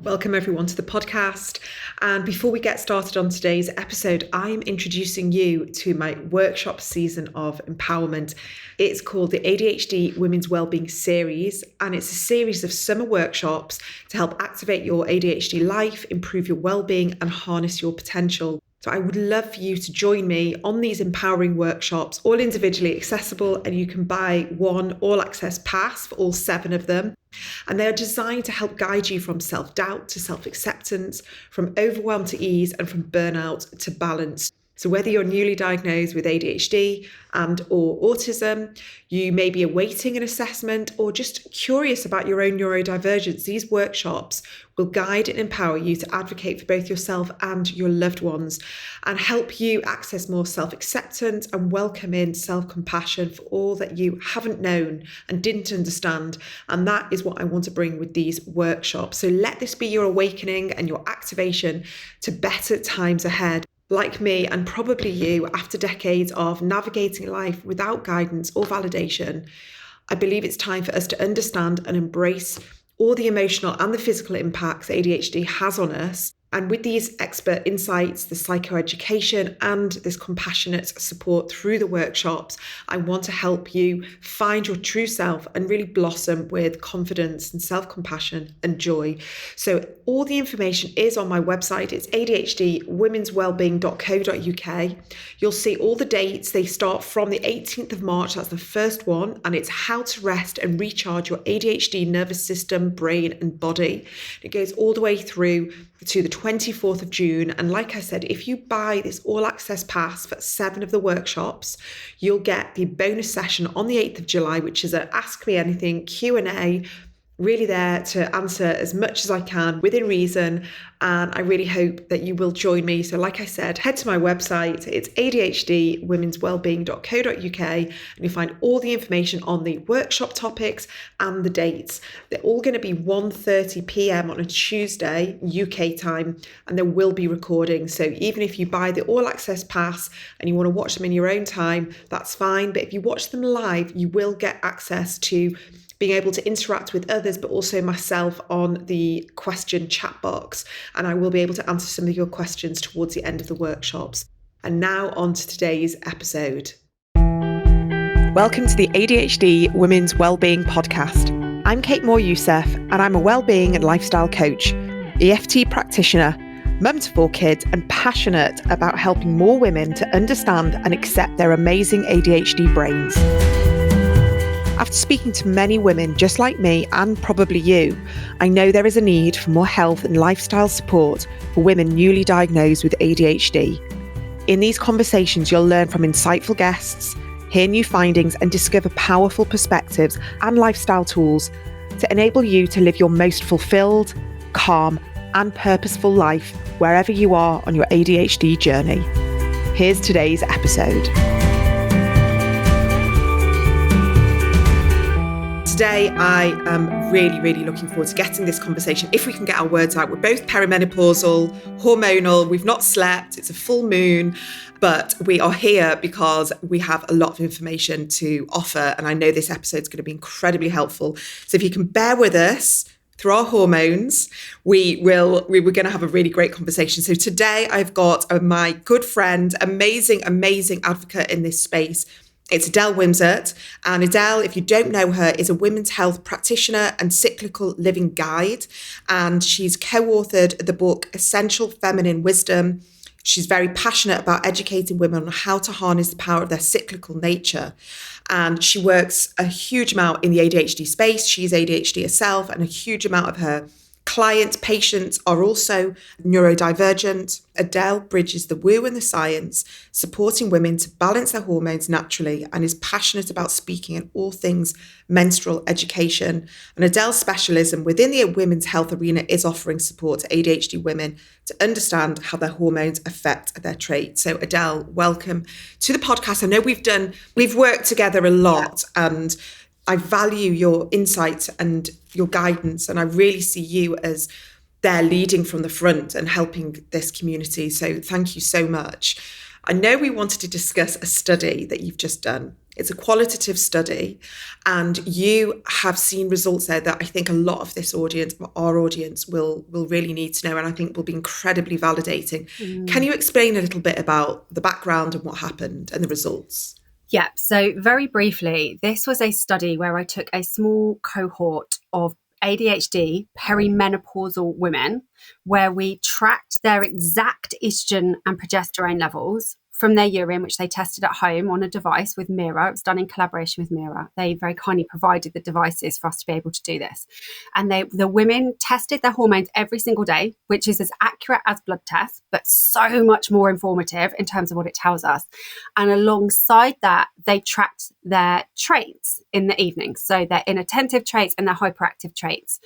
Welcome everyone to the podcast. And before we get started on today's episode, I'm introducing you to my workshop season of empowerment. It's called the ADHD Women's Wellbeing Series, and it's a series of summer workshops to help activate your ADHD life, improve your wellbeing, and harness your potential. So I would love for you to join me on these empowering workshops, all individually accessible, and you can buy one all-access pass for all 7 of them. And they are designed to help guide you from self-doubt to self-acceptance, from overwhelm to ease, and from burnout to balance. So whether you're newly diagnosed with ADHD and or autism, you may be awaiting an assessment or just curious about your own neurodivergence, these workshops will guide and empower you to advocate for both yourself and your loved ones and help you access more self-acceptance and welcome in self-compassion for all that you haven't known and didn't understand. And that is what I want to bring with these workshops. So let this be your awakening and your activation to better times ahead. Like me, and probably you, after decades of navigating life without guidance or validation, I believe it's time for us to understand and embrace all the emotional and the physical impacts ADHD has on us. And with these expert insights, the psychoeducation, and this compassionate support through the workshops, I want to help you find your true self and really blossom with confidence and self-compassion and joy. So all the information is on my website. It's adhdwomenswellbeing.co.uk. You'll see all the dates. They start from the 18th of March. That's the first one. And it's how to rest and recharge your ADHD nervous system, brain, and body. It goes all the way through to the 24th of June. And like I said, if you buy this all access pass for 7 of the workshops, you'll get the bonus session on the 8th of July, which is a Ask Me Anything Q&A, really there to answer as much as I can within reason. And I really hope that you will join me. So like I said, head to my website. It's adhdwomenswellbeing.co.uk, and you'll find all the information on the workshop topics and the dates. They're all going to be 1:30 p.m. on a Tuesday, UK time, and there will be recording. So even if you buy the all access pass and you want to watch them in your own time, that's fine. But if you watch them live, you will get access to being able to interact with others, but also myself on the question chat box. And I will be able to answer some of your questions towards the end of the workshops. And now on to today's episode. Welcome to the ADHD Women's Wellbeing Podcast. I'm Kate Moore-Youssef, and I'm a wellbeing and lifestyle coach, EFT practitioner, mum to 4 kids, and passionate about helping more women to understand and accept their amazing ADHD brains. After speaking to many women just like me and probably you, I know there is a need for more health and lifestyle support for women newly diagnosed with ADHD. In these conversations, you'll learn from insightful guests, hear new findings, and discover powerful perspectives and lifestyle tools to enable you to live your most fulfilled, calm, and purposeful life wherever you are on your ADHD journey. Here's today's episode. Today, I am really looking forward to getting this conversation. If we can get our words out, we're both perimenopausal, hormonal, we've not slept, it's a full moon, but we are here because we have a lot of information to offer. And I know this episode is going to be incredibly helpful. So if you can bear with us through our hormones, we're going to have a really great conversation. So today I've got my good friend, amazing advocate in this space. It's Adele Wimsett, and Adele, if you don't know her, is a women's health practitioner and cyclical living guide, and she's co-authored the book Essential Feminine Wisdom. She's very passionate about educating women on how to harness the power of their cyclical nature, and she works a huge amount in the ADHD space. She's ADHD herself, and a huge amount of her clients, patients are also neurodivergent. Adele bridges the woo and the science, supporting women to balance their hormones naturally, and is passionate about speaking in all things menstrual education. And Adele's specialism within the women's health arena is offering support to ADHD women to understand how their hormones affect their traits. So Adele, welcome to the podcast. I know we've worked together a lot, and I value your insights and your guidance, and I really see you as there leading from the front and helping this community. So thank you so much. I know we wanted to discuss a study that you've just done, It's a qualitative study, and you have seen results there that I think a lot of this audience, our audience, will really need to know, and I think will be incredibly validating. Can you explain a little bit about the background and what happened and the results? Yeah, so very briefly, this was a study where I took a small cohort of ADHD perimenopausal women where we tracked their exact estrogen and progesterone levels from their urine, which they tested at home on a device with Mira. It was done in collaboration with Mira. They very kindly provided the devices for us to be able to do this. And the women tested their hormones every single day, which is as accurate as blood tests, but so much more informative in terms of what it tells us. And alongside that, they tracked their traits in the evening. So their inattentive traits and their hyperactive traits.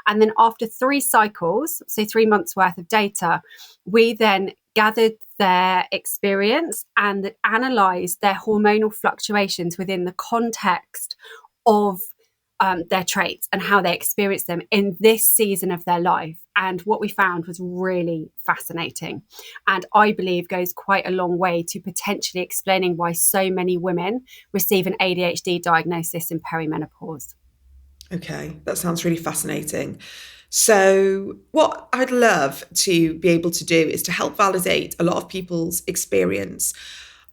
And then after 3 cycles, so 3 months worth of data, we then gathered their experience and analysed their hormonal fluctuations within the context of their traits and how they experience them in this season of their life. And what we found was really fascinating, and I believe goes quite a long way to potentially explaining why so many women receive an ADHD diagnosis in perimenopause. Okay, that sounds really fascinating. So, what I'd love to be able to do is to help validate a lot of people's experience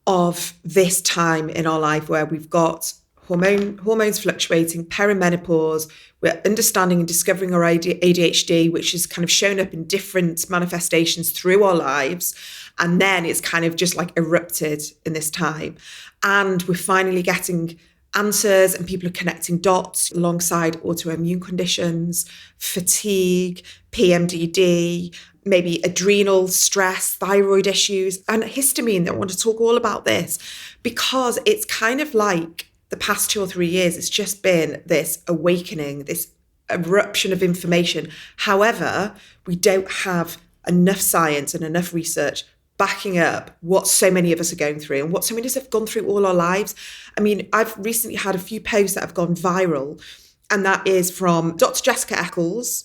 of this time in our life where we've got hormones fluctuating, perimenopause, we're understanding and discovering our ADHD, which has kind of shown up in different manifestations through our lives. And then it's kind of just like erupted in this time. And we're finally getting answers, and people are connecting dots alongside autoimmune conditions, fatigue, PMDD, maybe adrenal stress, thyroid issues, and histamine. I want to talk all about this because it's kind of like the past 2 or 3 years, it's just been this awakening, this eruption of information. However, we don't have enough science and enough research backing up what so many of us are going through and what so many of us have gone through all our lives. I mean, I've recently had a few posts that have gone viral, and that is from Dr. Jessica Eccles,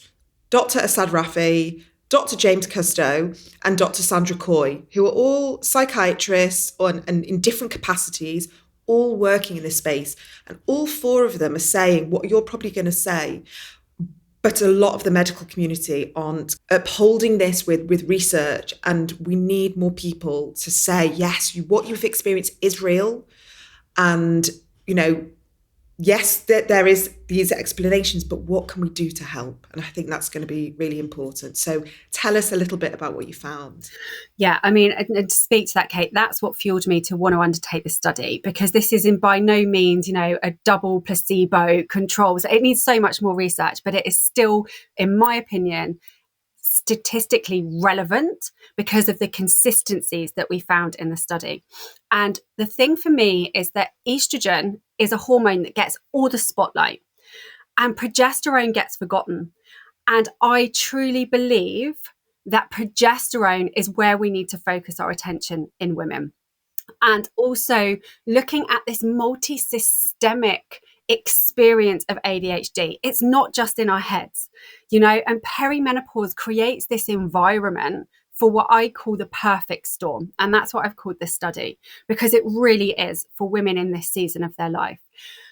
Dr. Asad Rafi, Dr. James Custo, and Dr. Sandra Coy, who are all psychiatrists and in different capacities, all working in this space. And all 4 of them are saying what you're probably going to say, but a lot of the medical community aren't upholding this with research. And we need more people to say, yes, what you've experienced is real. And, yes, there is these explanations, but what can we do to help? And I think that's going to be really important. So tell us a little bit about what you found. Yeah, I mean, and to speak to that, Kate, that's what fueled me to want to undertake this study, because this is in by no means, a double placebo control. So it needs so much more research, but it is still, in my opinion, statistically relevant because of the consistencies that we found in the study. And the thing for me is that estrogen is a hormone that gets all the spotlight and progesterone gets forgotten. And I truly believe that progesterone is where we need to focus our attention in women. And also looking at this multi-systemic experience of ADHD. It's not just in our heads, and perimenopause creates this environment for what I call the perfect storm. And that's what I've called this study, because it really is for women in this season of their life.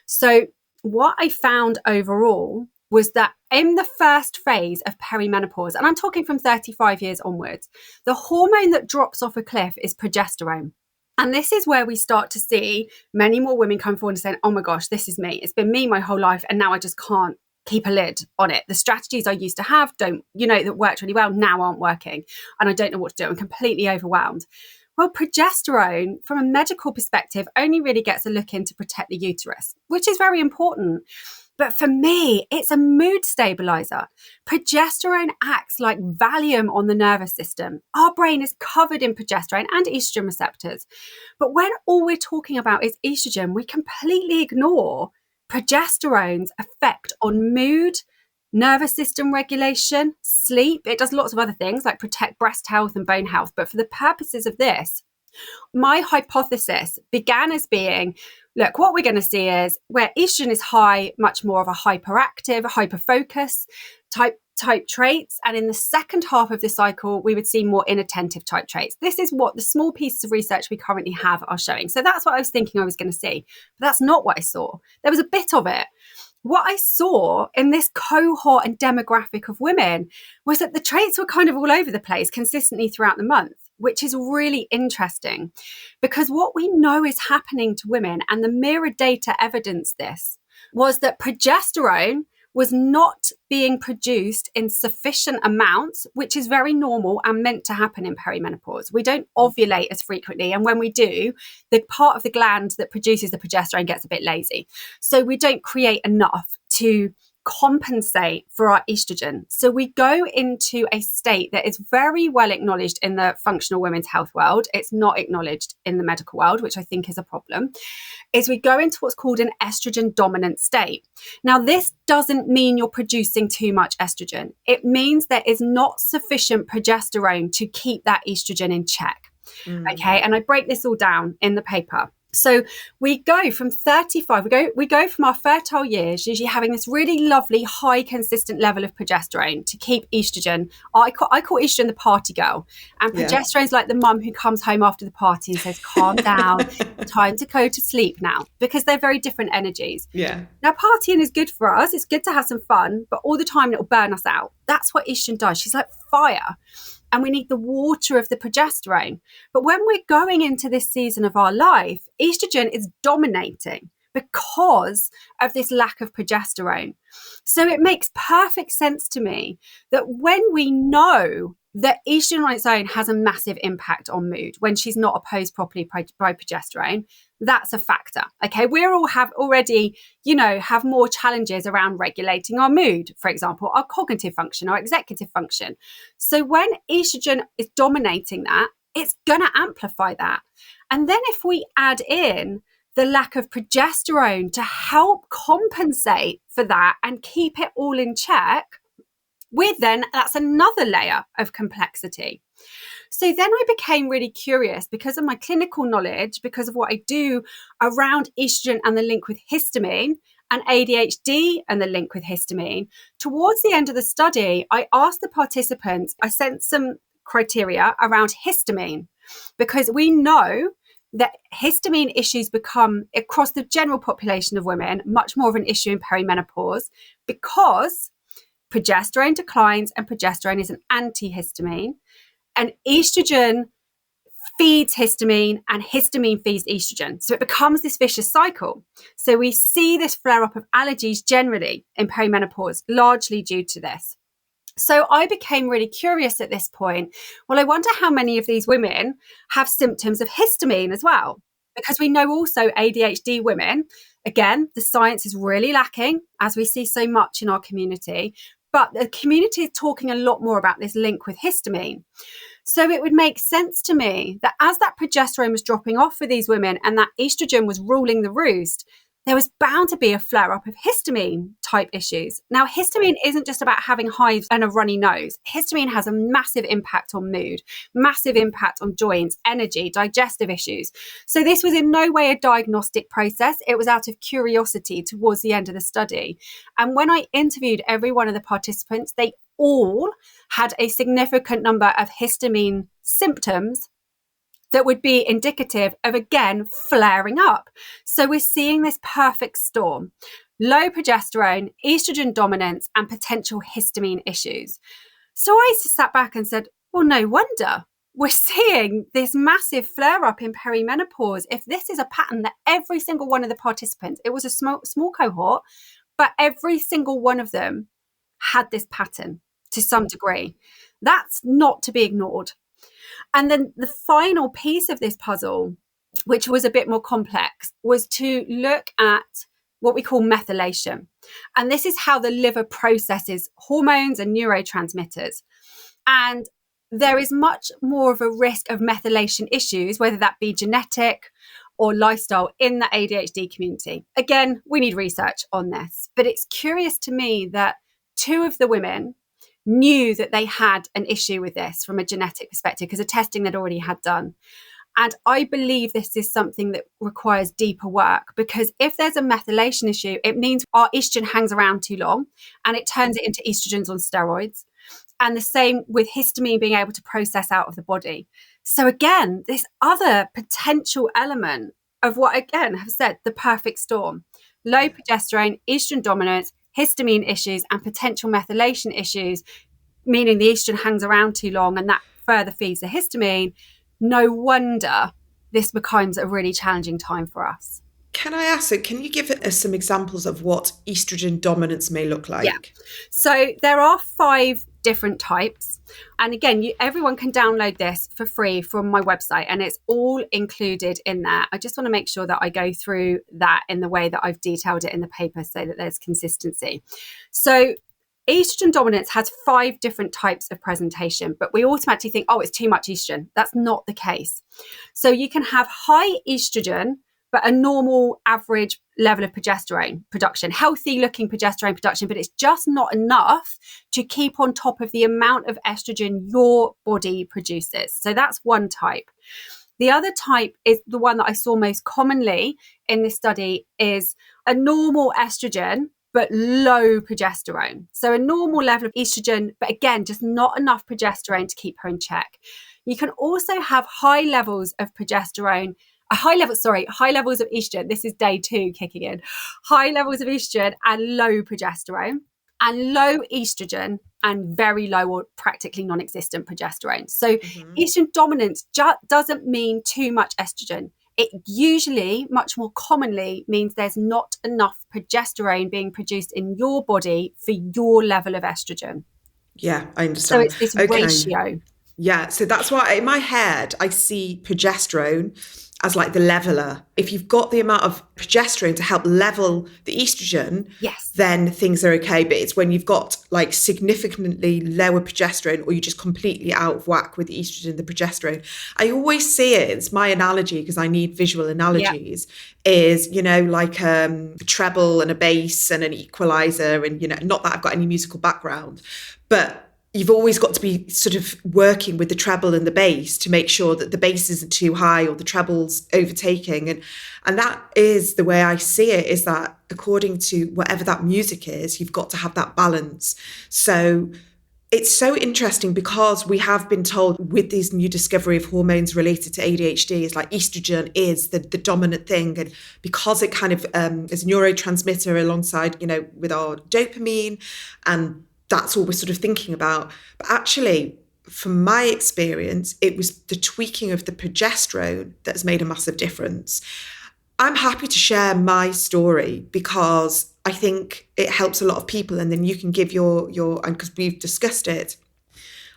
So what I found overall was that in the first phase of perimenopause, and I'm talking from 35 years onwards, the hormone that drops off a cliff is progesterone. And this is where we start to see many more women come forward and saying, oh my gosh, this is me. It's been me my whole life. And now I just can't keep a lid on it. The strategies I used to have that worked really well now aren't working. And I don't know what to do. I'm completely overwhelmed. Well, progesterone, from a medical perspective, only really gets a look in to protect the uterus, which is very important. But for me, it's a mood stabilizer. Progesterone acts like Valium on the nervous system. Our brain is covered in progesterone and estrogen receptors. But when all we're talking about is estrogen, we completely ignore progesterone's effect on mood, nervous system regulation, sleep. It does lots of other things like protect breast health and bone health. But for the purposes of this, my hypothesis began as being, look, what we're going to see is where estrogen is high, much more of a hyperactive, hyperfocus type type traits. And in the second half of the cycle, we would see more inattentive type traits. This is what the small pieces of research we currently have are showing. So that's what I was thinking I was going to see. But that's not what I saw. There was a bit of it. What I saw in this cohort and demographic of women was that the traits were kind of all over the place consistently throughout the month, which is really interesting because what we know is happening to women, and the mirror data evidenced this, was that progesterone was not being produced in sufficient amounts, which is very normal and meant to happen in perimenopause. We don't ovulate as frequently. And when we do, the part of the gland that produces the progesterone gets a bit lazy. So we don't create enough to compensate for our estrogen. So we go into a state that is very well acknowledged in the functional women's health world. It's not acknowledged in the medical world, which I think is a problem, is we go into what's called an estrogen dominant state. Now, this doesn't mean you're producing too much estrogen. It means there is not sufficient progesterone to keep that estrogen in check. Okay. And I break this all down in the paper. So we go from 35, we go from our fertile years, usually having this really lovely, high, consistent level of progesterone to keep estrogen. I call estrogen the party girl. And progesterone is like the mum who comes home after the party and says, calm down, time to go to sleep now, because they're very different energies. Yeah. Now, partying is good for us. It's good to have some fun, but all the time it'll burn us out. That's what estrogen does. She's like fire. And we need the water of the progesterone. But when we're going into this season of our life, estrogen is dominating because of this lack of progesterone. So it makes perfect sense to me that when we know that estrogen on its own has a massive impact on mood when she's not opposed properly by progesterone, that's a factor. Okay, we're all have more challenges around regulating our mood, for example, our cognitive function, our executive function. So when estrogen is dominating that, it's going to amplify that. And then if we add in the lack of progesterone to help compensate for that and keep it all in check, that's another layer of complexity. So then I became really curious because of my clinical knowledge, because of what I do around estrogen and the link with histamine and ADHD and the link with histamine. Towards the end of the study, I asked the participants, I sent some criteria around histamine, because we know that histamine issues become, across the general population of women, much more of an issue in perimenopause because progesterone declines, and progesterone is an antihistamine. And estrogen feeds histamine, and histamine feeds estrogen. So it becomes this vicious cycle. So we see this flare up of allergies generally in perimenopause, largely due to this. So I became really curious at this point. Well, I wonder how many of these women have symptoms of histamine as well, because we know also ADHD women, again, the science is really lacking, as we see so much in our community. But the community is talking a lot more about this link with histamine. So it would make sense to me that as that progesterone was dropping off for these women and that estrogen was ruling the roost, there was bound to be a flare up of histamine type issues. Now, histamine isn't just about having hives and a runny nose. Histamine has a massive impact on mood, massive impact on joints, energy, digestive issues. So this was in no way a diagnostic process. It was out of curiosity towards the end of the study. And when I interviewed every one of the participants, they all had a significant number of histamine symptoms that would be indicative of, again, flaring up. So we're seeing this perfect storm: low progesterone, estrogen dominance, and potential histamine issues. So I sat back and said, well, no wonder we're seeing this massive flare up in perimenopause if this is a pattern that every single one of the participants, it was a small cohort, but every single one of them had this pattern to some degree. That's not to be ignored. And then the final piece of this puzzle, which was a bit more complex, was to look at what we call methylation. And this is how the liver processes hormones and neurotransmitters. And there is much more of a risk of methylation issues, whether that be genetic or lifestyle, in the ADHD community. Again, we need research on this, but it's curious to me that 2 of the women knew that they had an issue with this from a genetic perspective because of testing they'd already had done. And I believe this is something that requires deeper work, because if there's a methylation issue, it means our estrogen hangs around too long and it turns it into estrogens on steroids. And the same with histamine being able to process out of the body. So again, this other potential element of what, again, have said, the perfect storm: low progesterone, estrogen dominance, histamine issues, and potential methylation issues, meaning the estrogen hangs around too long and that further feeds the histamine. No wonder this becomes a really challenging time for us. Can I ask, so can you give us some examples of what estrogen dominance may look like? Yeah. So there are 5 different types. And again, everyone can download this for free from my website, and it's all included in there. I just want to make sure that I go through that in the way that I've detailed it in the paper so that there's consistency. So estrogen dominance has 5 different types of presentation, but we automatically think, oh, it's too much estrogen. That's not the case. So you can have high estrogen, but a normal average level of progesterone production, healthy looking progesterone production, but it's just not enough to keep on top of the amount of estrogen your body produces. So that's one type. The other type is the one that I saw most commonly in this study, is a normal estrogen, but low progesterone. So a normal level of estrogen, but again, just not enough progesterone to keep her in check. You can also have high levels of progesterone, high levels of estrogen. This is day 2 kicking in. High levels of estrogen and low progesterone, and low estrogen and very low or practically non-existent progesterone. So estrogen dominance doesn't mean too much estrogen. It usually, much more commonly, means there's not enough progesterone being produced in your body for your level of estrogen. Yeah, I understand. So it's this ratio. Yeah, so that's why in my head, I see progesterone as like the leveler. If you've got the amount of progesterone to help level the estrogen, yes, then things are okay. But it's when you've got like significantly lower progesterone, or you're just completely out of whack with the estrogen, the progesterone. I always see it, it's my analogy because I need visual analogies, is, you know, like a treble and a bass and an equalizer. And, you know, not that I've got any musical background, but you've always got to be sort of working with the treble and the bass to make sure that the bass isn't too high or the treble's overtaking. And that is the way I see it, is that according to whatever that music is, you've got to have that balance. So it's so interesting because we have been told with this new discovery of hormones related to ADHD, is like estrogen is the dominant thing. And because it kind of is a neurotransmitter alongside, you know, with our dopamine, and that's all we're sort of thinking about. But actually, from my experience, it was the tweaking of the progesterone that has made a massive difference. I'm happy to share my story because I think it helps a lot of people, and then you can give your and because we've discussed it.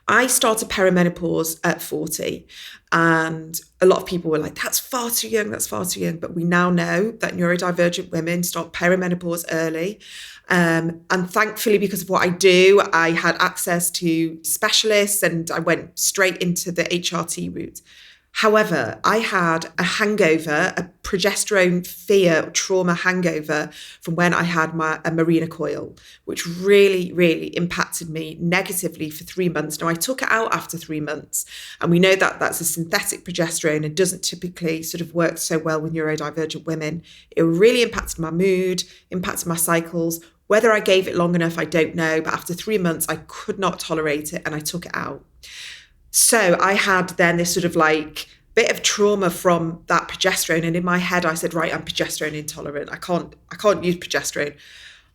I started perimenopause at 40, and a lot of people were like, that's far too young, that's far too young. But we now know that neurodivergent women start perimenopause early. And thankfully, because of what I do, I had access to specialists and I went straight into the HRT route. However, I had a hangover, a progesterone fear trauma hangover from when I had a Mirena coil, which really, really impacted me negatively for 3 months. Now, I took it out after 3 months, and we know that that's a synthetic progesterone and doesn't typically sort of work so well with neurodivergent women. It really impacted my mood, impacted my cycles. Whether I gave it long enough, I don't know. But after 3 months, I could not tolerate it and I took it out. So I had then this sort of like bit of trauma from that progesterone. And in my head, I said, right, I'm progesterone intolerant. I can't use progesterone.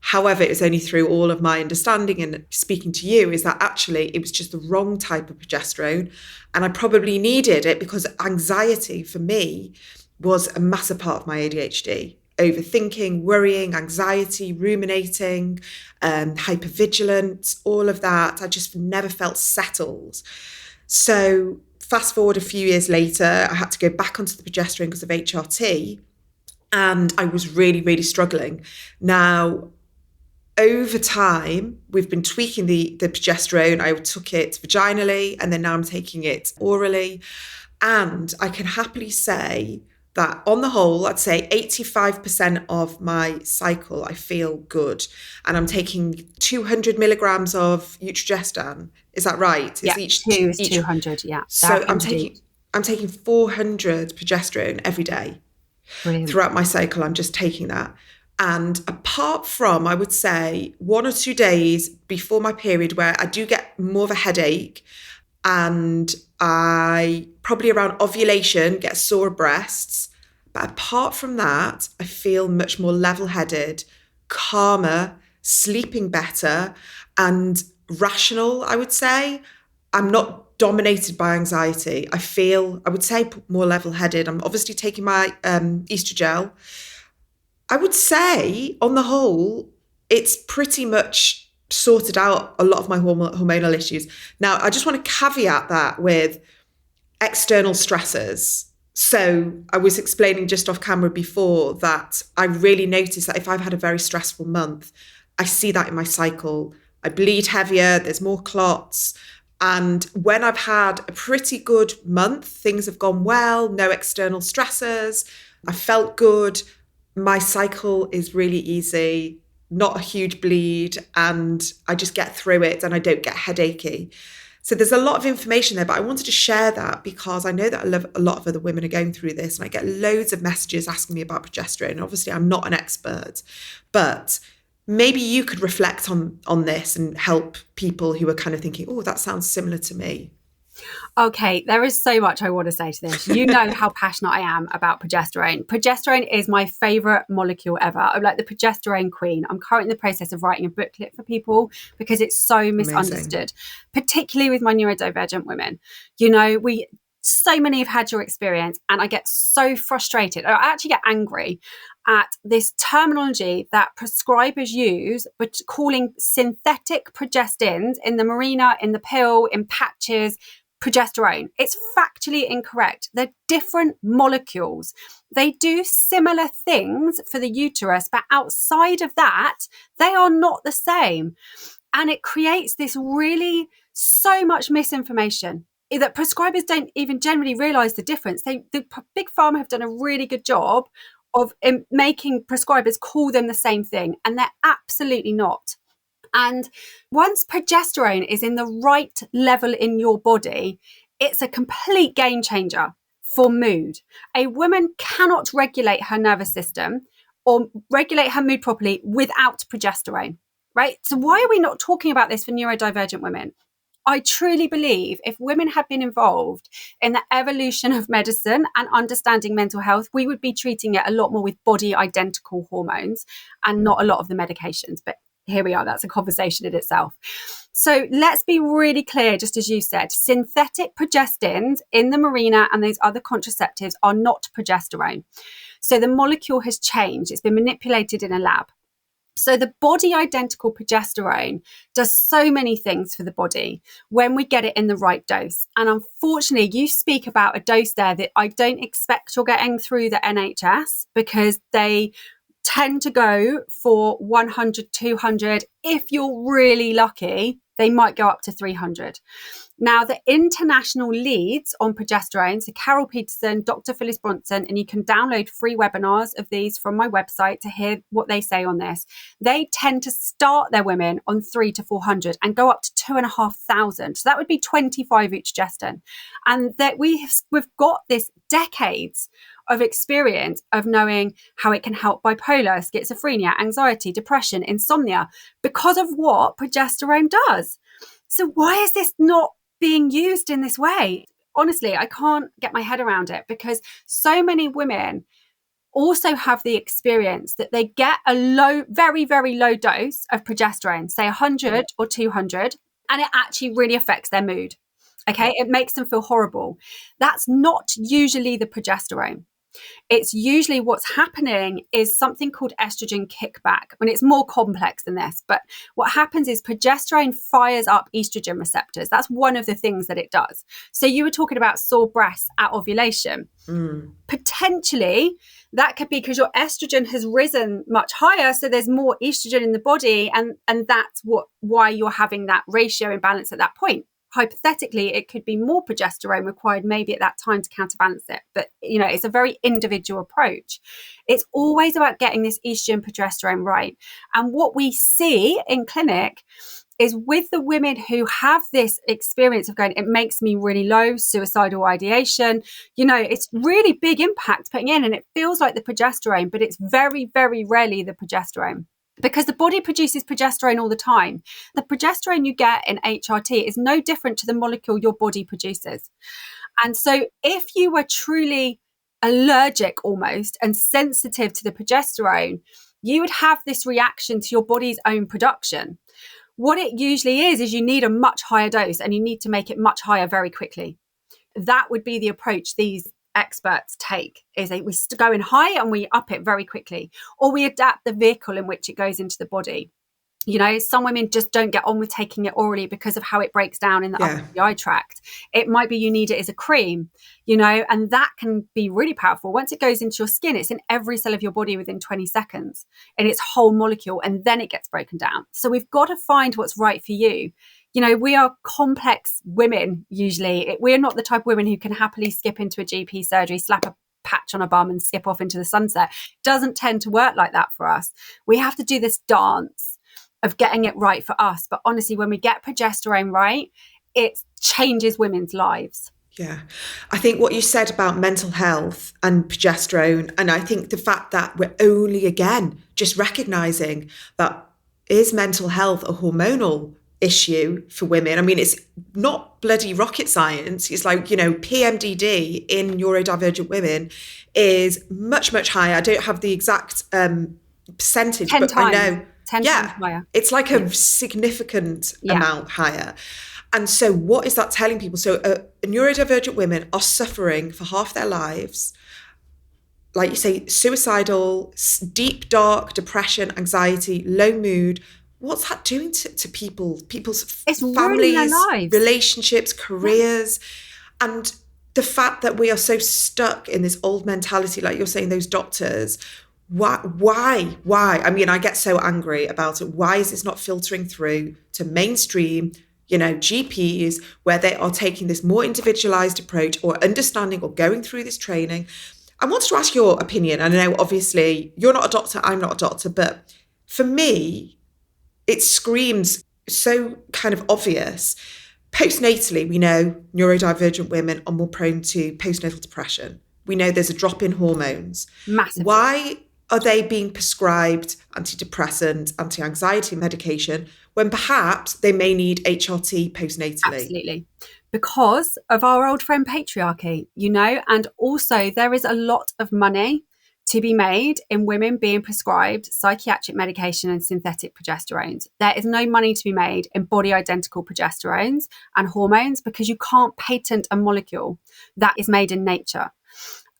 However, it was only through all of my understanding and speaking to you is that actually it was just the wrong type of progesterone. And I probably needed it because anxiety for me was a massive part of my ADHD. Overthinking, worrying, anxiety, ruminating, hypervigilance, all of that. I just never felt settled. So fast forward a few years later, I had to go back onto the progesterone because of HRT, and I was really, really struggling. Now, over time, we've been tweaking the progesterone. I took it vaginally, and then now I'm taking it orally. And I can happily say that on the whole, I'd say 85% of my cycle, I feel good. And I'm taking 200 milligrams of estrogen. Is that right? Yeah, each 200, yeah. So I'm taking I'm taking 400 progesterone every day. Brilliant. Throughout my cycle, I'm just taking that. And apart from, I would say, 1 or 2 days before my period where I do get more of a headache, and I probably around ovulation get sore breasts. But apart from that, I feel much more level-headed, calmer, sleeping better, and rational, I would say. I'm not dominated by anxiety. I feel, I would say, more level-headed. I'm obviously taking my estrogen. I would say, on the whole, it's pretty much sorted out a lot of my hormonal issues. Now, I just want to caveat that with external stressors. So I was explaining just off camera before that I really notice that if I've had a very stressful month, I see that in my cycle. I bleed heavier, there's more clots. And when I've had a pretty good month, things have gone well, no external stressors, I felt good, my cycle is really easy, not a huge bleed, and I just get through it and I don't get headachy. So there's a lot of information there, but I wanted to share that because I know that a lot of other women are going through this, and I get loads of messages asking me about progesterone. Obviously, I'm not an expert, but maybe you could reflect on this and help people who are kind of thinking, oh, that sounds similar to me. Okay, there is so much I want to say to this. You know how passionate I am about progesterone. Progesterone is my favourite molecule ever. I'm like the progesterone queen. I'm currently in the process of writing a booklet for people because it's so misunderstood, particularly with my neurodivergent women. You know, so many have had your experience, and I get so frustrated. I actually get angry at this terminology that prescribers use, but calling synthetic progestins in the marina, in the pill, in patches, progesterone. It's factually incorrect. They're different molecules. They do similar things for the uterus, but outside of that, they are not the same. And it creates this really so much misinformation that prescribers don't even generally realize the difference. The big pharma have done a really good job of making prescribers call them the same thing, and they're absolutely not. And once progesterone is in the right level in your body, it's a complete game changer for mood. A woman cannot regulate her nervous system or regulate her mood properly without progesterone, right? So why are we not talking about this for neurodivergent women? I truly believe if women had been involved in the evolution of medicine and understanding mental health, we would be treating it a lot more with body identical hormones and not a lot of the medications. But here we are, that's a conversation in itself. So let's be really clear, just as you said, synthetic progestins in the marina and those other contraceptives are not progesterone. So the molecule has changed. It's been manipulated in a lab. So the body identical progesterone does so many things for the body when we get it in the right dose. And unfortunately, you speak about a dose there that I don't expect you're getting through the NHS, because they tend to go for 100, 200. If you're really lucky, they might go up to 300. Now, the international leads on progesterone, so Carol Peterson, Dr. Phyllis Bronson, and you can download free webinars of these from my website to hear what they say on this. They tend to start their women on 300 to 400 and go up to 2,500. So that would be 25 each gestin. And that we've got this decades of experience of knowing how it can help bipolar, schizophrenia, anxiety, depression, insomnia, because of what progesterone does. So why is this not being used in this way? Honestly, I can't get my head around it, because so many women also have the experience that they get a low, very, very low dose of progesterone, say 100 or 200, and it actually really affects their mood. Okay, it makes them feel horrible. That's not usually the progesterone. It's usually what's happening is something called estrogen kickback. I mean, it's more complex than this, but what happens is progesterone fires up estrogen receptors. That's one of the things that it does. So you were talking about sore breasts at ovulation. Potentially, that could be because your estrogen has risen much higher, so there's more estrogen in the body, and that's why you're having that ratio imbalance at that point. Hypothetically, it could be more progesterone required maybe at that time to counterbalance it. But, you know, it's a very individual approach. It's always about getting this estrogen progesterone right. And what we see in clinic is with the women who have this experience of going, it makes me really low, suicidal ideation, it's really big impact putting in, and it feels like the progesterone, but it's very, very rarely the progesterone. Because the body produces progesterone all the time. The progesterone you get in HRT is no different to the molecule your body produces. And so if you were truly allergic almost and sensitive to the progesterone, you would have this reaction to your body's own production. What it usually is you need a much higher dose, and you need to make it much higher very quickly. That would be the approach these experts take, is we go in high and we up it very quickly, or we adapt the vehicle in which it goes into the body. Some women just don't get on with taking it orally because of how it breaks down in the upper GI tract. It might be you need it as a cream, and that can be really powerful. Once it goes into your skin, it's in every cell of your body within 20 seconds in its whole molecule, and then it gets broken down. So we've got to find what's right for you. We are complex women usually. We're not the type of women who can happily skip into a GP surgery, slap a patch on a bum and skip off into the sunset. It doesn't tend to work like that for us. We have to do this dance of getting it right for us. But honestly, when we get progesterone right, it changes women's lives. Yeah. I think what you said about mental health and progesterone, and I think the fact that we're only, again, just recognizing that is mental health a hormonal issue for women. I mean, it's not bloody rocket science. It's like, PMDD in neurodivergent women is much, much higher. I don't have the exact percentage, 10 but times. I know. 10 times higher. It's like a significant amount higher. And so what is that telling people? So neurodivergent women are suffering for half their lives, like you say, suicidal, deep, dark depression, anxiety, low mood. What's that doing to people's families, relationships, careers? And the fact that we are so stuck in this old mentality, like you're saying, those doctors, why? I mean, I get so angry about it. Why is this not filtering through to mainstream, GPs, where they are taking this more individualized approach or understanding or going through this training? I wanted to ask your opinion. I know, obviously, you're not a doctor, I'm not a doctor, but for me, it screams so kind of obvious. Postnatally, we know neurodivergent women are more prone to postnatal depression. We know there's a drop in hormones. Massively. Why are they being prescribed antidepressant, anti-anxiety medication when perhaps they may need HRT postnatally? Absolutely. Because of our old friend patriarchy, and also there is a lot of money to be made in women being prescribed psychiatric medication and synthetic progesterones. There is no money to be made in body identical progesterones and hormones, because you can't patent a molecule that is made in nature.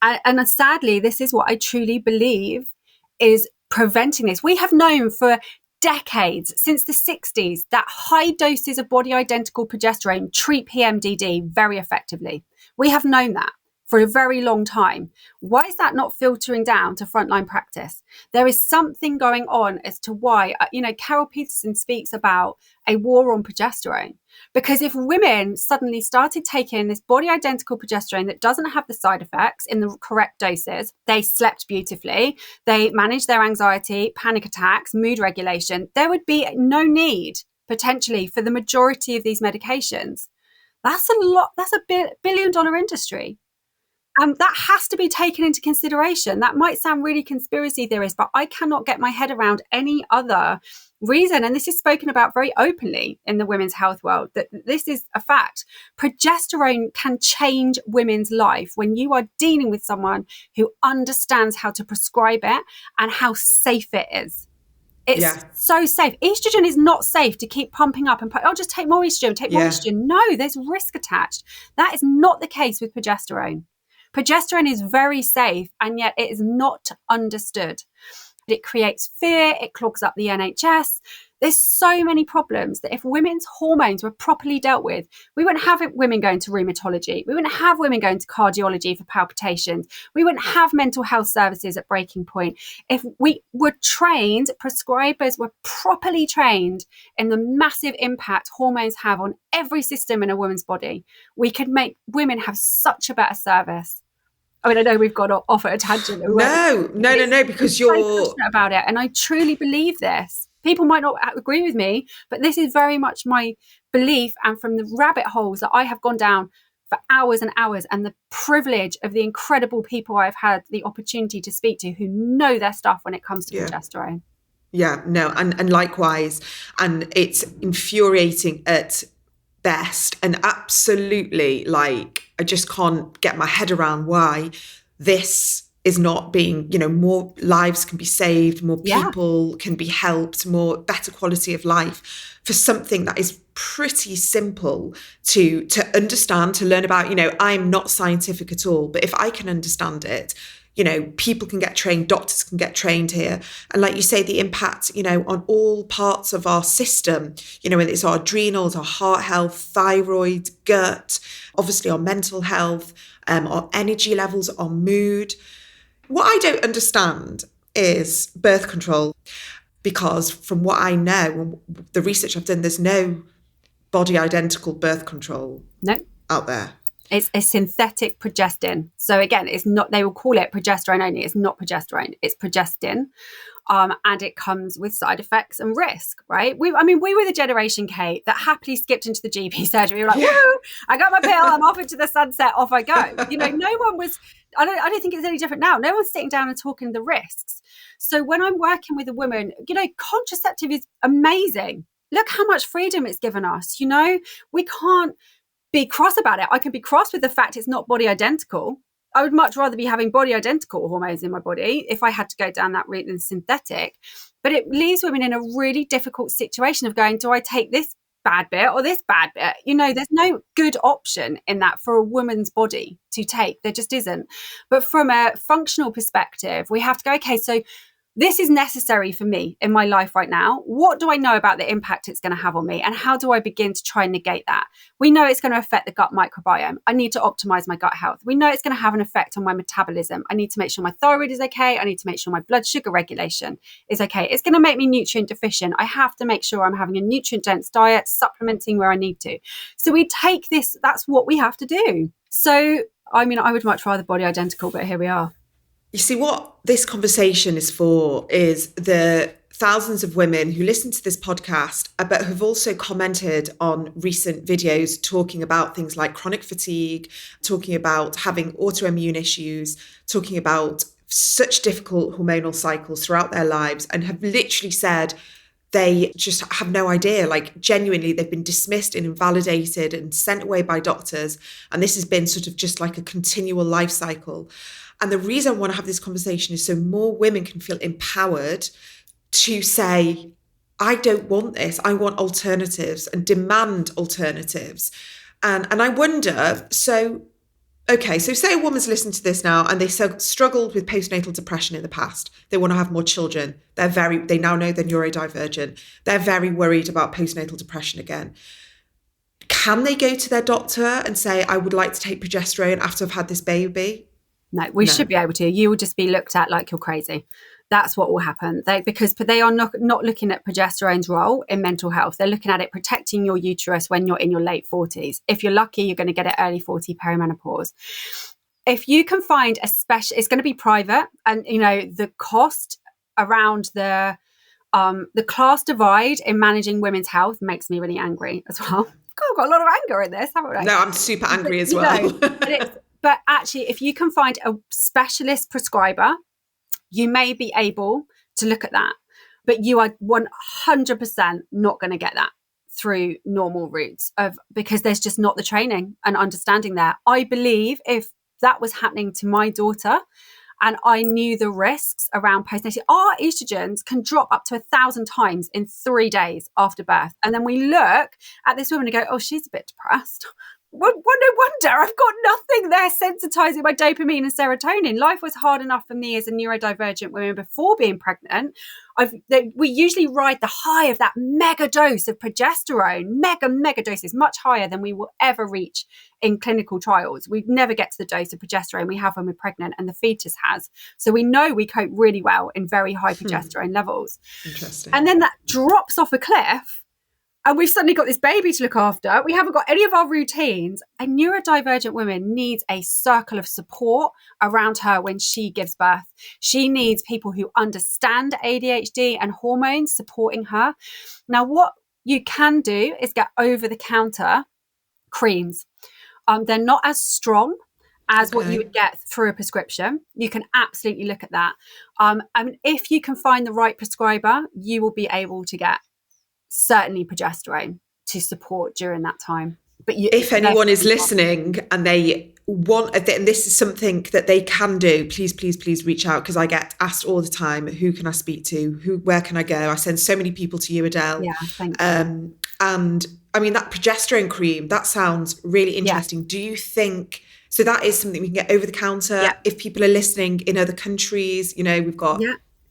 And sadly, this is what I truly believe is preventing this. We have known for decades, since the 60s, that high doses of body identical progesterone treat PMDD very effectively. We have known that for a very long time. Why is that not filtering down to frontline practice? There is something going on as to why, Carol Peterson speaks about a war on progesterone. Because if women suddenly started taking this body identical progesterone that doesn't have the side effects in the correct doses, they slept beautifully, they managed their anxiety, panic attacks, mood regulation, there would be no need potentially for the majority of these medications. That's a lot. That's a billion-dollar industry. That has to be taken into consideration. That might sound really conspiracy theorist, but I cannot get my head around any other reason. And this is spoken about very openly in the women's health world, that this is a fact. Progesterone can change women's life when you are dealing with someone who understands how to prescribe it and how safe it is. It's so safe. Estrogen is not safe to keep pumping up and just take more estrogen, more estrogen. No, there's risk attached. That is not the case with progesterone. Progesterone is very safe, and yet it is not understood. It creates fear, it clogs up the NHS. There's so many problems that if women's hormones were properly dealt with, we wouldn't have women going to rheumatology. We wouldn't have women going to cardiology for palpitations. We wouldn't have mental health services at breaking point. If we were trained, prescribers were properly trained in the massive impact hormones have on every system in a woman's body, we could make women have such a better service. I mean, I know we've gone off at a tangent. No, because you're so passionate about it, and I truly believe this. People might not agree with me, but this is very much my belief, and from the rabbit holes that I have gone down for hours and hours, and the privilege of the incredible people I've had the opportunity to speak to who know their stuff when it comes to progesterone. Yeah, no, and likewise. And it's infuriating at best, and absolutely, like, I just can't get my head around why this is not being, more lives can be saved, more people can be helped, more better quality of life for something that is pretty simple to understand, to learn about. I'm not scientific at all, but if I can understand it, people can get trained, doctors can get trained here. And like you say, the impact, on all parts of our system, whether it's our adrenals, our heart health, thyroid, gut, obviously our mental health, our energy levels, our mood. What I don't understand is birth control, because from what I know, the research I've done, there's no body identical birth control out there. It's a synthetic progestin. So again, it's not, they will call it progesterone only. It's not progesterone, it's progestin. And it comes with side effects and risk, right? We were the generation, Kate, that happily skipped into the GP surgery. We were like, woo, I got my pill, I'm off into the sunset, off I go. No one was, I don't think it's any different now. No one's sitting down and talking the risks. So when I'm working with a woman, contraceptive is amazing. Look how much freedom it's given us. We can't be cross about it. I can be cross with the fact it's not body identical. I would much rather be having body identical hormones in my body if I had to go down that route than synthetic. But it leaves women in a really difficult situation of going, do I take this bad bit or this bad bit? There's no good option in that for a woman's body to take. There just isn't. But from a functional perspective, we have to go, okay, so this is necessary for me in my life right now. What do I know about the impact it's going to have on me? And how do I begin to try and negate that? We know it's going to affect the gut microbiome. I need to optimize my gut health. We know it's going to have an effect on my metabolism. I need to make sure my thyroid is okay. I need to make sure my blood sugar regulation is okay. It's going to make me nutrient deficient. I have to make sure I'm having a nutrient dense diet, supplementing where I need to. So we take this, that's what we have to do. So, I would much rather body identical, but here we are. You see, what this conversation is for is the thousands of women who listen to this podcast, but have also commented on recent videos talking about things like chronic fatigue, talking about having autoimmune issues, talking about such difficult hormonal cycles throughout their lives, and have literally said they just have no idea. Like, genuinely, they've been dismissed and invalidated and sent away by doctors. And this has been sort of just like a continual life cycle. And the reason I want to have this conversation is so more women can feel empowered to say, I don't want this. I want alternatives, and demand alternatives. And I wonder, so say a woman's listened to this now and they struggled with postnatal depression in the past. They want to have more children. They now know they're neurodivergent. They're very worried about postnatal depression again. Can they go to their doctor and say, I would like to take progesterone after I've had this baby? No, we should be able to. You will just be looked at like you're crazy. That's what will happen. Because they are not looking at progesterone's role in mental health. They're looking at it protecting your uterus when you're in your late 40s. If you're lucky, you're going to get it early 40 perimenopause. If you can find it's going to be private, and the cost around the class divide in managing women's health makes me really angry as well. God, I've got a lot of anger in this, haven't I? No, I'm super angry as well. But actually, if you can find a specialist prescriber, you may be able to look at that. But you are 100% not going to get that through normal routes because there's just not the training and understanding there. I believe if that was happening to my daughter and I knew the risks around postnatal, our estrogens can drop up to 1,000 times in 3 days after birth. And then we look at this woman and go, oh, she's a bit depressed. Well, no wonder. I've got nothing there sensitizing my dopamine and serotonin. Life was hard enough for me as a neurodivergent woman before being pregnant. We usually ride the high of that mega dose of progesterone, mega doses, much higher than we will ever reach in clinical trials. We never get to the dose of progesterone we have when we're pregnant, and the fetus has. So we know we cope really well in very high progesterone levels. Interesting. And then that drops off a cliff. and we've suddenly got this baby to look after. We haven't got any of our routines. A neurodivergent woman needs a circle of support around her when she gives birth. She needs people who understand ADHD and hormones supporting her. Now, what you can do is get over-the-counter creams. They're not as strong as what you would get through a prescription. You can absolutely look at that. If you can find the right prescriber, you will be able to get certainly progesterone to support during that time. But if anyone is listening and they want, and this is something that they can do, please reach out, because I get asked all the time, who can I speak to? Where can I go? I send so many people to you, Adele. Yeah, thank you. And I mean, that progesterone cream, that sounds really interesting. Do you think, so that is something we can get over the counter if people are listening in other countries? We've got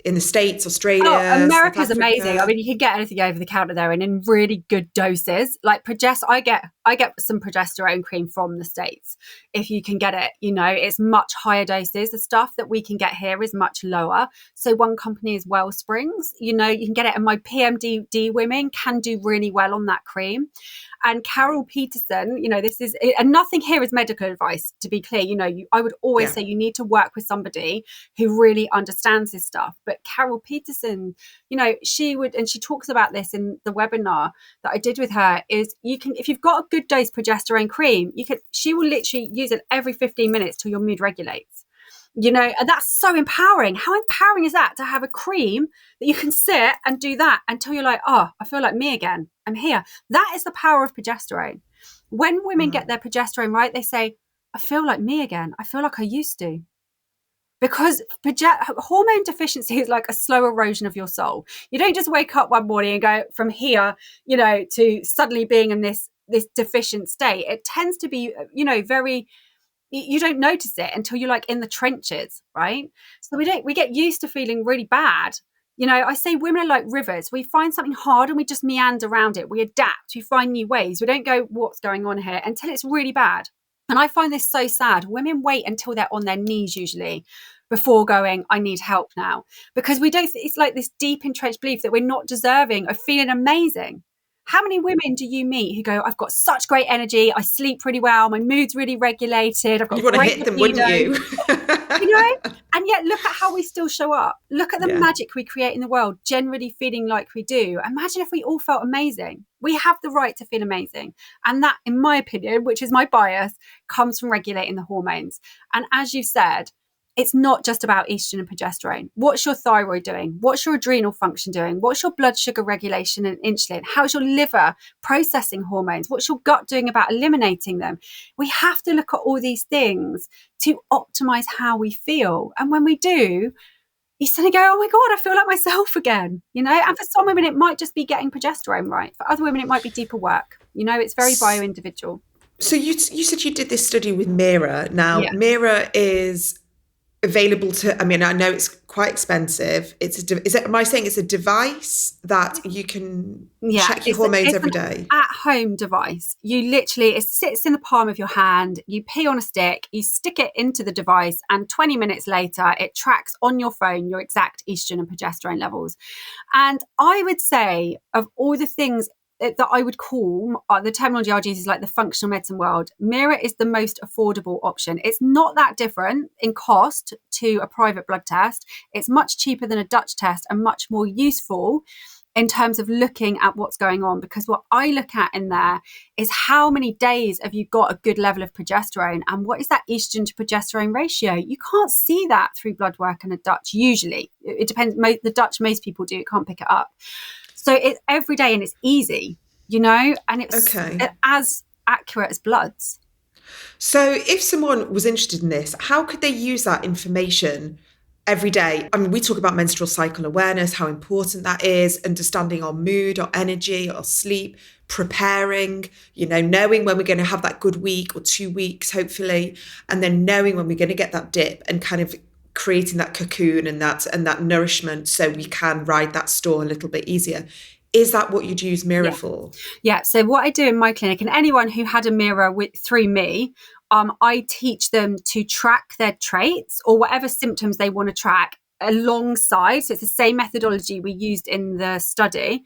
in the States, Australia. Oh, America's amazing. I mean, you can get anything over the counter there and in really good doses. Like I get some progesterone cream from the States. If you can get it, it's much higher doses. The stuff that we can get here is much lower. So one company is Wellsprings. You can get it, and my PMDD women can do really well on that cream. And Carol Peterson, this is, and nothing here is medical advice, to be clear. I would always say you need to work with somebody who really understands this stuff. But Carol Peterson, she would, and she talks about this in the webinar that I did with her, is if you've got a good dose progesterone cream, she will literally use it every 15 minutes till your mood regulates. And that's so empowering. How empowering is that, to have a cream that you can sit and do that until you're like, oh, I feel like me again. I'm here. That is the power of progesterone. When women get their progesterone right, they say, I feel like me again. I feel like I used to. Because hormone deficiency is like a slow erosion of your soul. You don't just wake up one morning and go from here, to suddenly being in this deficient state. It tends to be, very, you don't notice it until you're like in the trenches, right? So we get used to feeling really bad. I say women are like rivers. We find something hard and we just meander around it. We adapt, we find new ways. We don't go, what's going on here, until it's really bad. And I find this so sad. Women wait until they're on their knees usually before going, I need help now. Because it's like this deep entrenched belief that we're not deserving of feeling amazing. How many women do you meet who go, I've got such great energy, I sleep pretty well, my mood's really regulated, I've got great libido. You want to hit them, wouldn't you? And yet look at how we still show up. Look at the magic we create in the world, generally feeling like we do. Imagine if we all felt amazing. We have the right to feel amazing. And that, in my opinion, which is my bias, comes from regulating the hormones. And as you said, it's not just about estrogen and progesterone. What's your thyroid doing? What's your adrenal function doing? What's your blood sugar regulation and insulin? How's your liver processing hormones? What's your gut doing about eliminating them? We have to look at all these things to optimize how we feel. And when we do, you suddenly go, oh my God, I feel like myself again. And for some women, it might just be getting progesterone right. For other women, it might be deeper work. It's very bio-individual. So you said you did this study with Mira. Now, Mira is available to, I know it's quite expensive. Am I saying it's a device that you can check your hormones every day? At-home device. You literally, it sits in the palm of your hand. You pee on a stick, you stick it into the device, and 20 minutes later, it tracks on your phone your exact estrogen and progesterone levels. And I would say, of all the things that I would call, the terminology I'll use is like the functional medicine world, Mira is the most affordable option. It's not that different in cost to a private blood test. It's much cheaper than a Dutch test and much more useful in terms of looking at what's going on. Because what I look at in there is how many days have you got a good level of progesterone, and what is that estrogen to progesterone ratio? You can't see that through blood work in a Dutch usually. It depends. The Dutch, most people do, can't pick it up. So it's every day and it's easy, and it's as accurate as bloods. So if someone was interested in this, how could they use that information every day? We talk about menstrual cycle awareness, how important that is, understanding our mood, our energy, our sleep, preparing, knowing when we're going to have that good week or 2 weeks, hopefully, and then knowing when we're going to get that dip and kind of creating that cocoon and that nourishment so we can ride that storm a little bit easier. Is that what you'd use Mira for? Yeah. So what I do in my clinic, and anyone who had a Mira through me, I teach them to track their traits or whatever symptoms they want to track alongside. So it's the same methodology we used in the study.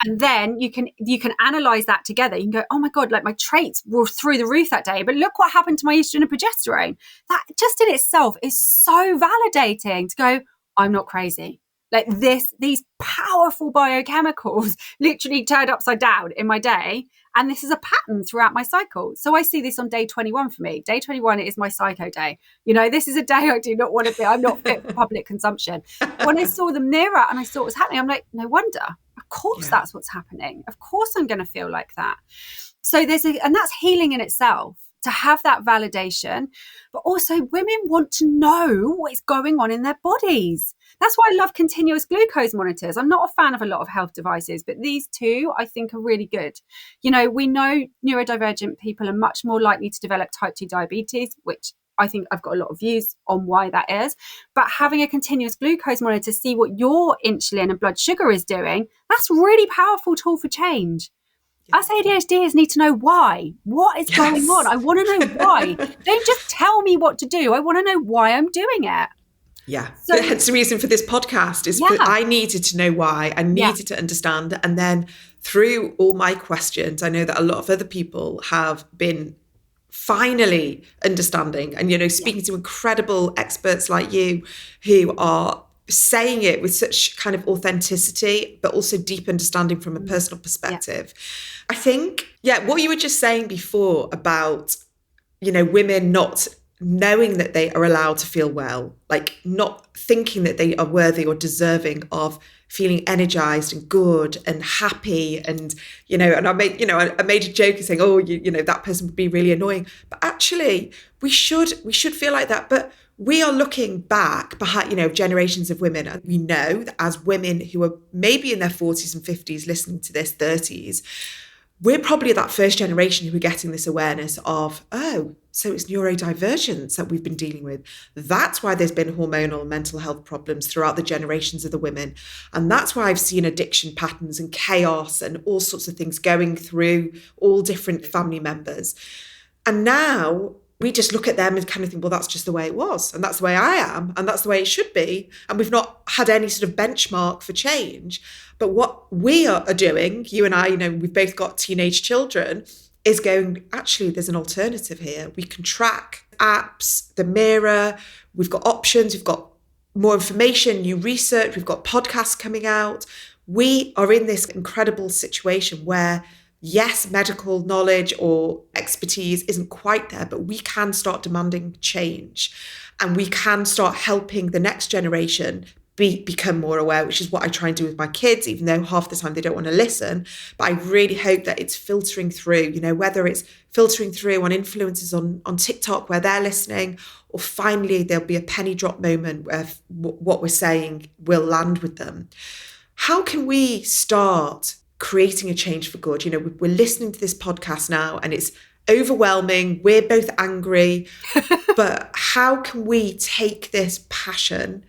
And then you can analyze that together. You can go, oh my God, like my traits were through the roof that day, but look what happened to my estrogen and progesterone. That just in itself is so validating to go, I'm not crazy. Like these powerful biochemicals literally turned upside down in my day. And this is a pattern throughout my cycle. So I see this on day 21 for me. Day 21 is my psycho day. This is a day I do not want to be. I'm not fit for public consumption. When I saw the mirror and I saw what was happening, I'm like, no wonder. Of course that's what's happening. Of course I'm going to feel like that. So and that's healing in itself, to have that validation. But also women want to know what is going on in their bodies. That's why I love continuous glucose monitors. I'm not a fan of a lot of health devices, but these two I think are really good. We know neurodivergent people are much more likely to develop type 2 diabetes, which I think I've got a lot of views on why that is. But having a continuous glucose monitor to see what your insulin and blood sugar is doing, that's a really powerful tool for change. Us ADHDers need to know why. What is going on? I want to know why. Don't just tell me what to do. I want to know why I'm doing it. Yeah. So, hence the reason for this podcast is I needed to know why. I needed to understand. And then through all my questions, I know that a lot of other people have been finally understanding and, speaking to incredible experts like you who are saying it with such kind of authenticity, but also deep understanding from a personal perspective. I think, what you were just saying before about, women not knowing that they are allowed to feel well, like not thinking that they are worthy or deserving of feeling energized and good and happy. And, and I made a joke saying, oh, that person would be really annoying. But actually we should feel like that. But we are looking back behind, generations of women. And we know that as women who are maybe in their 40s and 50s listening to this, 30s, we're probably that first generation who are getting this awareness of, oh, so it's neurodivergence that we've been dealing with. That's why there's been hormonal and mental health problems throughout the generations of the women. And that's why I've seen addiction patterns and chaos and all sorts of things going through all different family members. And now we just look at them and kind of think, well, that's just the way it was. And that's the way I am. And that's the way it should be. And we've not had any sort of benchmark for change. But what we are doing, you and I, we've both got teenage children, is going, actually, there's an alternative here. We can track apps, the mirror, we've got options, we've got more information, new research, we've got podcasts coming out. We are in this incredible situation where, yes, medical knowledge or expertise isn't quite there, but we can start demanding change and we can start helping the next generation become more aware, which is what I try and do with my kids, even though half the time they don't want to listen. But I really hope that it's filtering through, whether it's filtering through on influencers on TikTok where they're listening, or finally there'll be a penny drop moment where what we're saying will land with them. How can we start creating a change for good? We're listening to this podcast now and it's overwhelming. We're both angry, but how can we take this passion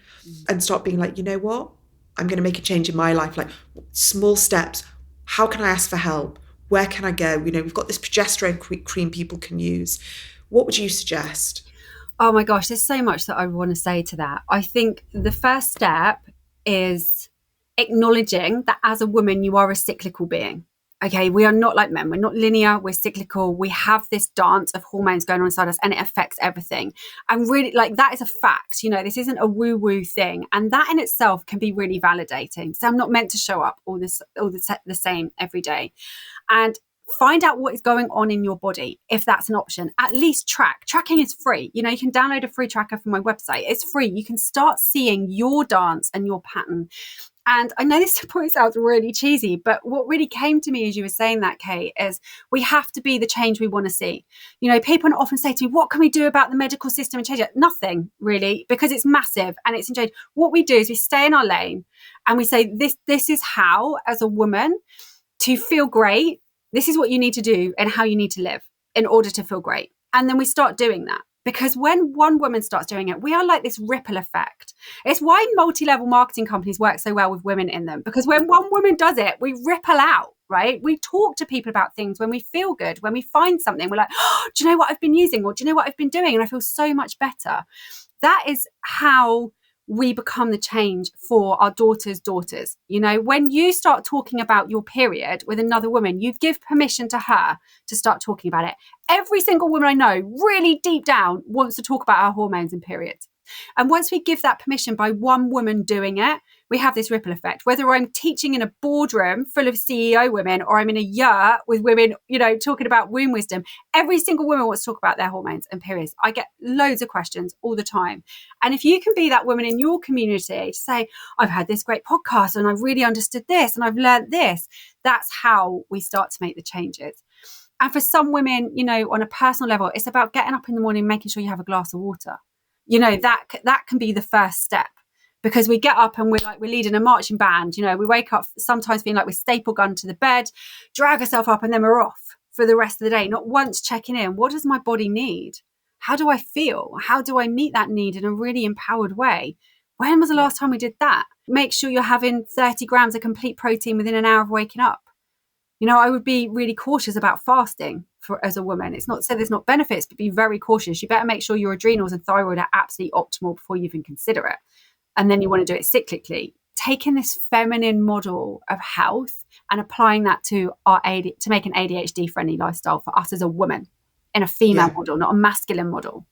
and start being like, you know what? I'm going to make a change in my life. Like small steps. How can I ask for help? Where can I go? We've got this progesterone cream people can use. What would you suggest? Oh my gosh, there's so much that I want to say to that. I think the first step is acknowledging that as a woman, you are a cyclical being. Okay, we are not like men. We're not linear. We're cyclical. We have this dance of hormones going on inside us and it affects everything. And really, like, that is a fact. This isn't a woo-woo thing. And that in itself can be really validating. So I'm not meant to show up all the same every day. And find out what is going on in your body, if that's an option. At least track. Tracking is free. You can download a free tracker from my website. It's free. You can start seeing your dance and your pattern. And I know this probably sounds really cheesy, but what really came to me as you were saying that, Kate, is we have to be the change we want to see. People often say to me, what can we do about the medical system and change it? Nothing, really, because it's massive and it's changed. What we do is we stay in our lane and we say, this is how, as a woman, to feel great, this is what you need to do and how you need to live in order to feel great. And then we start doing that. Because when one woman starts doing it, we are like this ripple effect. It's why multi-level marketing companies work so well with women in them. Because when one woman does it, we ripple out, right? We talk to people about things when we feel good, when we find something, we're like, oh, do you know what I've been using? Or do you know what I've been doing? And I feel so much better. That is how we become the change for our daughters' daughters. You know, when you start talking about your period with another woman, you give permission to her to start talking about it. Every single woman I know, really deep down, wants to talk about our hormones and periods. And once we give that permission by one woman doing it, we have this ripple effect. Whether I'm teaching in a boardroom full of CEO women or I'm in a yurt with women, you know, talking about womb wisdom, every single woman wants to talk about their hormones and periods. I get loads of questions all the time. And if you can be that woman in your community to say, I've had this great podcast and I've really understood this and I've learned this, that's how we start to make the changes. And for some women, you know, on a personal level, it's about getting up in the morning, making sure you have a glass of water. You know, that can be the first step, because we get up and we're leading a marching band. You know, we wake up sometimes feeling like we're staple gunned to the bed, drag ourselves up, and then we're off for the rest of the day, not once checking in. What does my body need? How do I feel? How do I meet that need in a really empowered way? When was the last time we did that? Make sure you're having 30 grams of complete protein within an hour of waking up. You know, I would be really cautious about fasting as a woman. It's not to say there's not benefits, but be very cautious. You better make sure your adrenals and thyroid are absolutely optimal before you even consider it. And then you want to do it cyclically. Taking this feminine model of health and applying that to to make an ADHD friendly lifestyle for us as a woman in a female model, not a masculine model.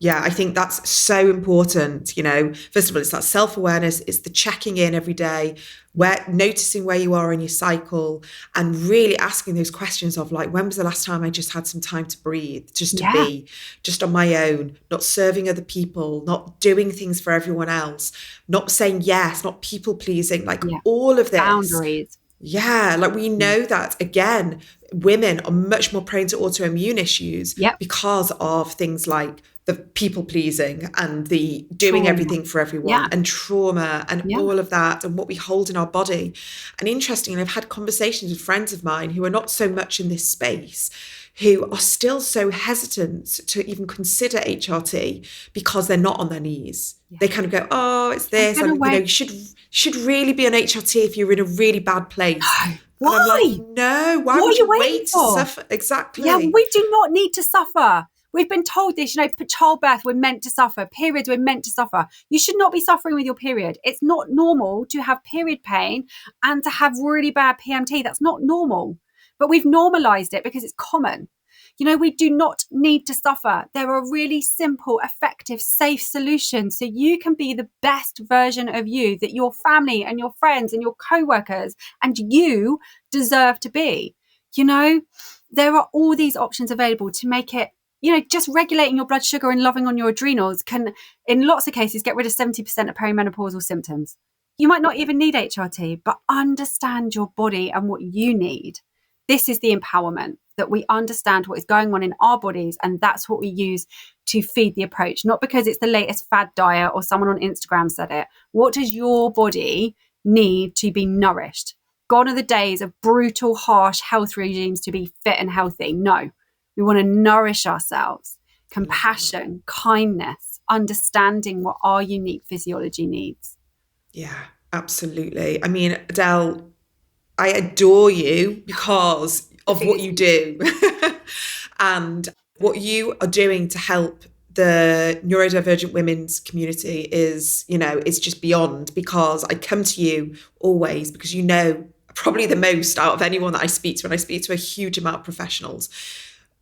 Yeah, I think that's so important. You know, first of all, it's that self-awareness, it's the checking in every day, noticing where you are in your cycle and really asking those questions of like, when was the last time I just had some time to breathe, just to be, just on my own, not serving other people, not doing things for everyone else, not saying yes, not people pleasing, like all of this. Boundaries. Yeah, like we know that, again, women are much more prone to autoimmune issues because of things like the people pleasing and the doing everything for everyone and trauma and all of that and what we hold in our body. And interestingly, I've had conversations with friends of mine who are not so much in this space, who are still so hesitant to even consider HRT because they're not on their knees. They kind of go, oh, it's this. And, you know, you should really be on HRT if you're in a really bad place. Why? And I'm like, no, why would you wait to suffer? Exactly. Yeah, we do not need to suffer. We've been told this, you know, for childbirth, we're meant to suffer. Periods, we're meant to suffer. You should not be suffering with your period. It's not normal to have period pain and to have really bad PMT. That's not normal. But we've normalized it because it's common. You know, we do not need to suffer. There are really simple, effective, safe solutions so you can be the best version of you that your family and your friends and your co-workers and you deserve to be. You know, there are all these options available to make it, you know, just regulating your blood sugar and loving on your adrenals can, in lots of cases, get rid of 70% of perimenopausal symptoms. You might not even need HRT, but understand your body and what you need. This is the empowerment, that we understand what is going on in our bodies, and that's what we use to feed the approach, not because it's the latest fad diet or someone on Instagram said it. What does your body need to be nourished? Gone are the days of brutal, harsh health regimes to be fit and healthy. No. We want to nourish ourselves, compassion, kindness, understanding what our unique physiology needs. Yeah, absolutely. I mean, Adele, I adore you because of what you do and what you are doing to help the neurodivergent women's community is, you know, it's just beyond, because I come to you always because you know probably the most out of anyone that I speak to, and I speak to a huge amount of professionals.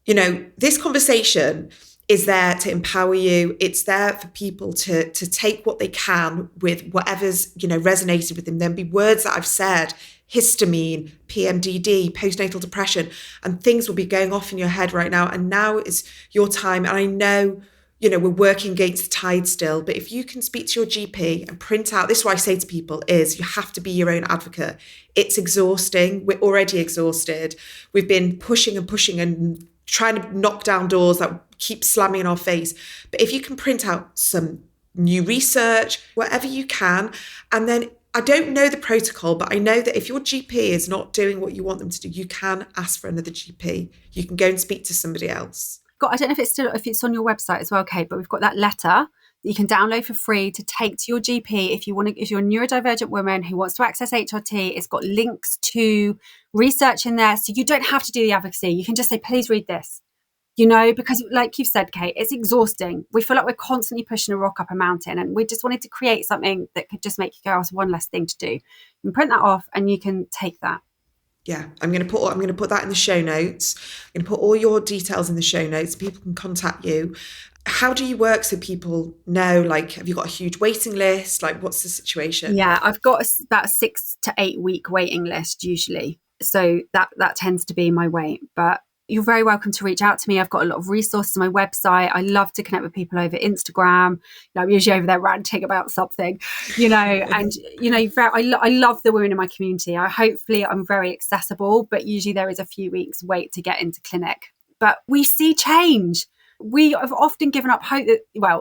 You know, this conversation is there to empower you. It's there for people to take what they can with whatever's, you know, resonated with them. There'll be words that I've said, histamine, PMDD, postnatal depression, and things will be going off in your head right now. And now is your time. And I know, you know, we're working against the tide still, but if you can speak to your GP and print out, this is what I say to people is you have to be your own advocate. It's exhausting. We're already exhausted. We've been pushing and trying to knock down doors that keep slamming in our face. But if you can print out some new research, whatever you can, and then I don't know the protocol, but I know that if your GP is not doing what you want them to do, you can ask for another GP. You can go and speak to somebody else. I don't know if it's on your website as well, Kate, but we've got that letter that you can download for free to take to your GP if you're a neurodivergent woman who wants to access HRT. It's got links to research in there, so you don't have to do the advocacy. You can just say, please read this. because like you've said, Kate, it's exhausting. We feel like we're constantly pushing a rock up a mountain, and we just wanted to create something that could just make you go, oh, it's one less thing to do. You can print that off and you can take that. Yeah, I'm going to put that in the show notes. I'm going to put all your details in the show notes. People can contact you. How do you work so people know, like, have you got a huge waiting list? Like, what's the situation? Yeah, I've got about a 6 to 8 week waiting list usually. So that tends to be my wait. But you're very welcome to reach out to me. I've got a lot of resources on my website. I love to connect with people over Instagram. I'm usually over there ranting about something, and, I love the women in my community. I'm very accessible, but usually there is a few weeks wait to get into clinic. But we see change. We have often given up hope that,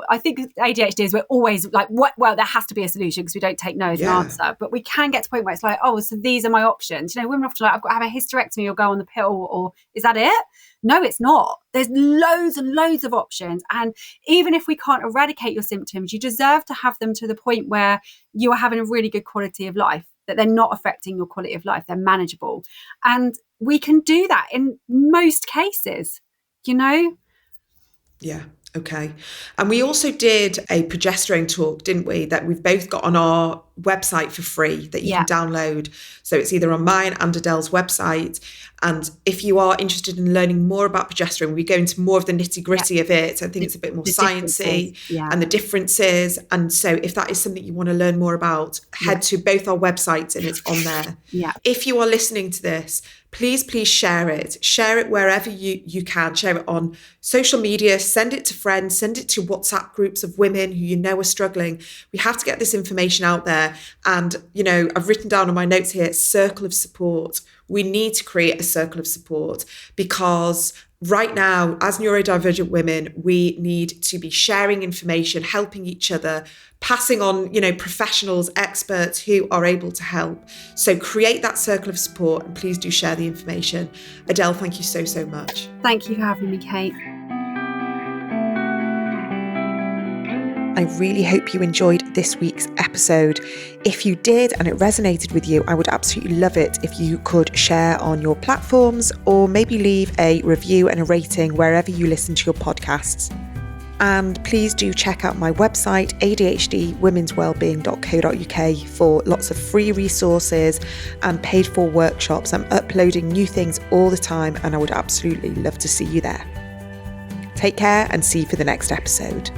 I think ADHD is we're always like, well, there has to be a solution because we don't take no as an answer. But we can get to a point where it's like, oh, so these are my options. Women often like, I've got to have a hysterectomy or go on the pill, or is that it? No, it's not. There's loads and loads of options. And even if we can't eradicate your symptoms, you deserve to have them to the point where you are having a really good quality of life, that they're not affecting your quality of life. They're manageable. And we can do that in most cases, Yeah. Okay. And we also did a progesterone talk, didn't we? That we've both got on our website for free that you can download. So it's either on mine and Adele's website. And if you are interested in learning more about progesterone, we go into more of the nitty gritty of it. I think it's a bit more sciencey and the differences. And so if that is something you want to learn more about, head to both our websites and it's on there. If you are listening to this, please share it. Share it wherever you can. Share it on social media. Send it to friends. Send it to WhatsApp groups of women who are struggling. We have to get this information out there. And, I've written down on my notes here, circle of support. We need to create a circle of support because right now, as neurodivergent women, we need to be sharing information, helping each other, passing on, professionals, experts who are able to help. So create that circle of support and please do share the information. Adele, thank you so, so much. Thank you for having me, Kate. I really hope you enjoyed this week's episode. If you did and it resonated with you, I would absolutely love it if you could share on your platforms or maybe leave a review and a rating wherever you listen to your podcasts. And please do check out my website, adhdwomenswellbeing.co.uk, for lots of free resources and paid for workshops. I'm uploading new things all the time and I would absolutely love to see you there. Take care and see you for the next episode.